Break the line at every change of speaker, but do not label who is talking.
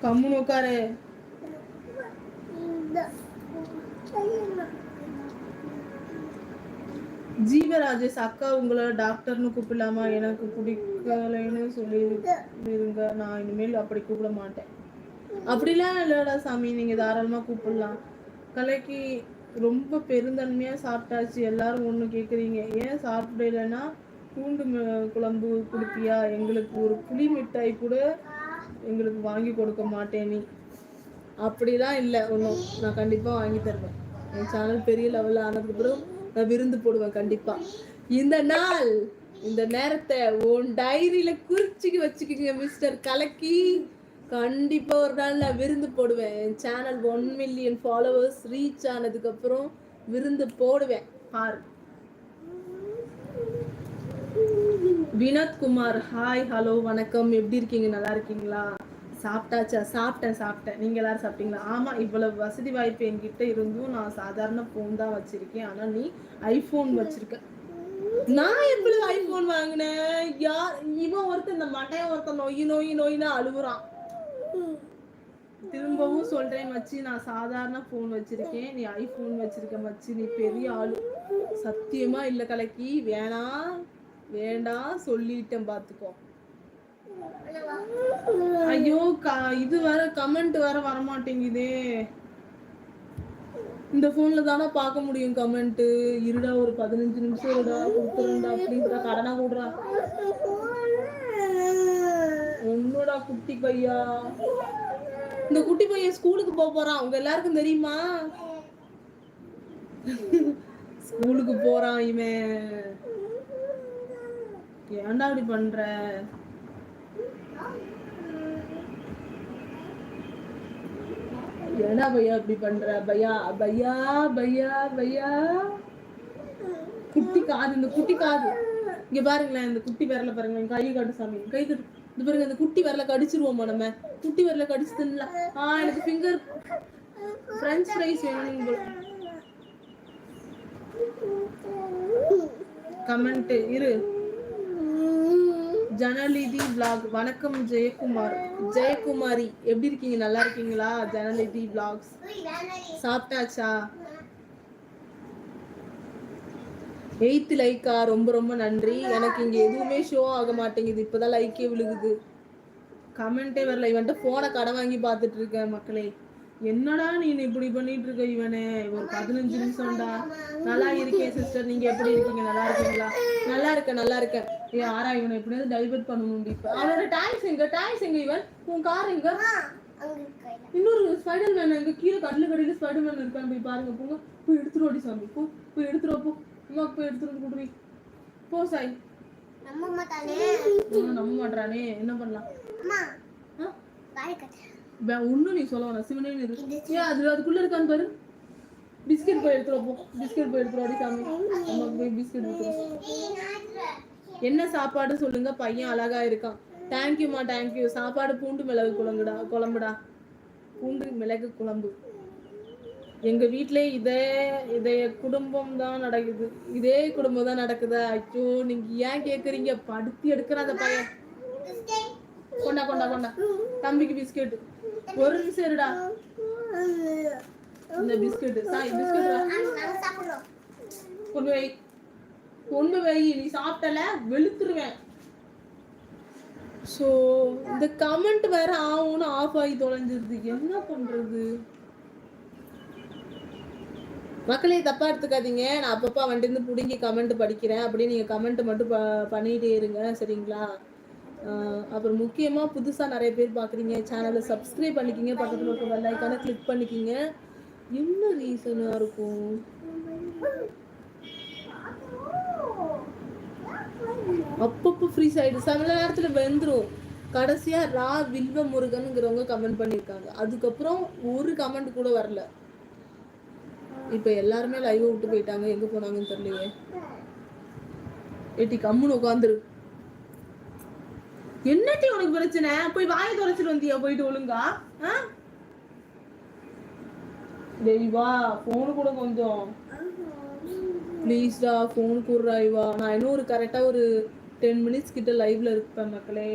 கம்முன்னு உட்காரு. ஜீவராஜேஷ் அக்கா உங்களை டாக்டர்னு கூப்பிடலாமா? எனக்கு பிடிக்கலைன்னு சொல்லிருங்க. நான் இனிமேல் அப்படி கூப்பிட மாட்டேன். அப்படிலாம் இல்லடா சாமி, நீங்க தாராளமா கூப்பிடலாம். கலைக்கு ரொம்ப பெருந்தன்மையா சாப்பிட்டாச்சு. எல்லாரும் ஒண்ணு கேக்குறீங்க, ஏன் சாப்பிடலைன்னா பூண்டு குழம்பு குடுப்பியா? எங்களுக்கு ஒரு புளி மிட்டாய் கூட எங்களுக்கு வாங்கி கொடுக்க மாட்டேன் நீ. அப்படிலாம் இல்லை ஒன்றும், நான் கண்டிப்பா வாங்கி தருவேன். என் சேனல் பெரிய லெவலில் ஆனதுக்கு அப்புறம் நான் விருந்து போடுவேன் கண்டிப்பா. இந்த நாள் இந்த நேரத்தை உன் டைரியில குறிச்சுக்கு வச்சுக்கோங்க மிஸ்டர் கலக்கி. கண்டிப்பா ஒரு நாள் நான் விருந்து போடுவேன். என் சேனல் 1 மில்லியன் ஃபாலோவர்ஸ் ரீச் ஆனதுக்கு அப்புறம் விருந்து போடுவேன் பாரு. வினோத்குமார் ஹாய் ஹலோ வணக்கம், எப்படி இருக்கீங்க? நல்லா இருக்கீங்களா? சாப்பிட்டாச்சா? சாப்பிட்டேன். நீங்க எல்லாரும் சாப்பிட்டீங்களா? ஆமா, இவ்வளவு வசதி வாய்ப்பு என்கிட்ட இருந்தும் நான் சாதாரண போன் தான் வச்சிருக்கேன். ஆனா நீ ஐபோன் வச்சிருக்க. நான் எப்படி ஐபோன் வாங்கினேன்? யார் இவன்? ஒருத்தன் இந்த மட்டையன் ஒருத்தன் நோயின்னு அழுகுறான். திரும்பவும் சொல்றேன் மச்சி, நான் சாதாரண போன் வச்சிருக்கேன், நீ ஐபோன் வச்சிருக்க மச்சி. நீ பெரிய ஆளு. சத்தியமா இல்ல கலக்கி, வேண்டாம் சொல்லிட்டேன் பாத்துக்கோ. ஐயோ இது வேற கமெண்ட் வேற வரமாட்டேங்குதே. இந்த போன்ல தானே பார்க்க முடியும் கமெண்ட். இருடா ஒரு 15 நிமிஷம் இருடா, கொடுத்துருண்டா அப்படிங்கிற கடனா கூடுறா. உன்னோட குட்டி பையா, இந்த குட்டி பையன் ஸ்கூலுக்கு போறான். உங்க எல்லாருக்கும் தெரியுமா? ஸ்கூலுக்கு போறான் இவன். ஏன்டா அப்படி பண்ற? ஏன்னா பையா அப்படி பண்ற? பையா பையா பையா பையா. குட்டி காது, இந்த குட்டி காது இங்க பாருங்களேன். இந்த குட்டி விரல பாருங்களேன். கை காட்டு சாமி, கை காட்டு. இது பாருங்க, இந்த குட்டி விரல கடிச்சிருவோமா நம்ம? குட்டி விரல கடிச்சுதுல. எனக்கு ஃபிங்கர் ஃப்ரெஞ்ச் ஃப்ரைஸ் வேணும். கமெண்ட் இரு. ஜனலிதி vlog வணக்கம். ஜெயக்குமாரி எப்படி இருக்கீங்க? நல்லா இருக்கீங்களா? ஜனலிதி vlogs சாப்பிட்டாச்சா? 8th Lyca? ரொம்ப ரொம்ப நன்றி. எனக்கு இங்க எதுவுமே ஷோ ஆக மாட்டேங்குது. இப்பதான் லைக்கே விழுகுது, கமெண்டே வரல. இவன்ட்ட போனை கடை வாங்கி பார்த்துட்டு இருக்கேன் மக்களே. என்னடா நீ இப்படி பண்ணிட்டு இருக்க? இவனே ஒரு 15 நிமிஷம்டா. நல்லா இருக்கேன் சிஸ்டர், நீங்க எப்படி இருக்கீங்க? நல்லா இருக்கீங்களா? நல்லா இருக்கேன். யாரா இவனை எப்படியாவது டைவர்ட் பண்ணணும். இப்ப அவனோட டாய்ஸ் எங்க? இவன் உன் கார் எங்க? இன்னொரு ஸ்பைடர் மேன் எங்க? கீழே கடையில ஸ்பைடர் மேன் இருக்கான்னு போய் பாருங்க. போங்க, போய் எடுத்துருவோடி சாமி. போய் எடுத்துருவா போ. அம்மாக்கு போய் எடுத்துட்டு குடுறி போ. சாய் நம்ப மாட்டானே, என்ன பண்ணலாம்? ஒன்னும் நீ சொல்ல வேணாம். சிவனே இருக்கு. அதுக்குள்ள இருக்கான்னு பாரு. பிஸ்கெட் போய் எடுத்துருவா போ. பிஸ்கெட் போய் எடுத்துருவாடி சாமி. அம்மாக்கு போய் பிஸ்கெட் எடுத்துருவோம். என்ன சாப்பாடு சொல்லுங்க? பையன் அழகா இருக்கான். தேங்க்யூமா தேங்க்யூ. சாப்பாடு பூண்டு மிளகு குழம்புடா. பூண்டு மிளகு குழம்பு. எங்க வீட்ல இதே குடும்பம் தான் நடக்குது. இதே குடும்பம் தான் நடக்குதா? ஐயோ நீங்க ஏன் கேக்குறீங்க? படுத்தி எடுக்கிற அந்த பையன். கொண்டா தம்பிக்கு பிஸ்கெட். ஒரு நிமிஷம் இருடா. இந்த பிஸ்கெட் கொண்டு வை. நீ சாப்பிட்டல வெளுத்துருவேன். சோ இந்த கமெண்ட் வேற ஆகும்னு ஆஃப் ஆகி தொலைஞ்சிருது. என்ன பண்றது? மக்களே தப்பா எடுத்துக்காதீங்க. நான் அப்பப்பா வந்துட்டு புடுங்கி கமெண்ட் படிக்கிறேன். அப்படியே நீங்க கமெண்ட் மட்டும் பண்ணிட்டே இருங்க, சரிங்களா? அப்புறம் முக்கியமா புதுசா நிறைய பேர் பாக்குறீங்க, சேனலை சப்ஸ்கிரைப் பண்ணிக்கிங்க. பக்கத்துல இருக்க பெல் ஐகானை கிளிக் பண்ணிக்கிங்க. என்ன ரீசனா இருக்கும்? அப்பப்போ ஃப்ரீஸ் ஆயிடுது, சில நேரத்துல வெந்துரும். கடைசியா ரா வில்வ முருகனுங்கிறவங்க கமெண்ட் பண்ணிருக்காங்க. அதுக்கப்புறம் ஒரு கமெண்ட் கூட வரல. இப்ப எல்லாருமே லைவ் விட்டு போயிட்டாங்க. எங்க போனாங்கன்னு தெரியலையே. ஏட்டி கம்முன்னு உட்காந்துரு. என்னட்டி உனக்கு பிரச்சனை? போய் வாயை தொலைச்சிட்டு வந்தியா? போயிட்டு ஒழுங்கா தெய்வா போன் கூட கொஞ்சம் ப்ளீஸ்டா, போன் கூடுறா இவா. நான் இன்னும் கரெக்டா ஒரு 10 மினிட்ஸ் கிட்ட லைவ்ல இருப்பேன் மக்களே.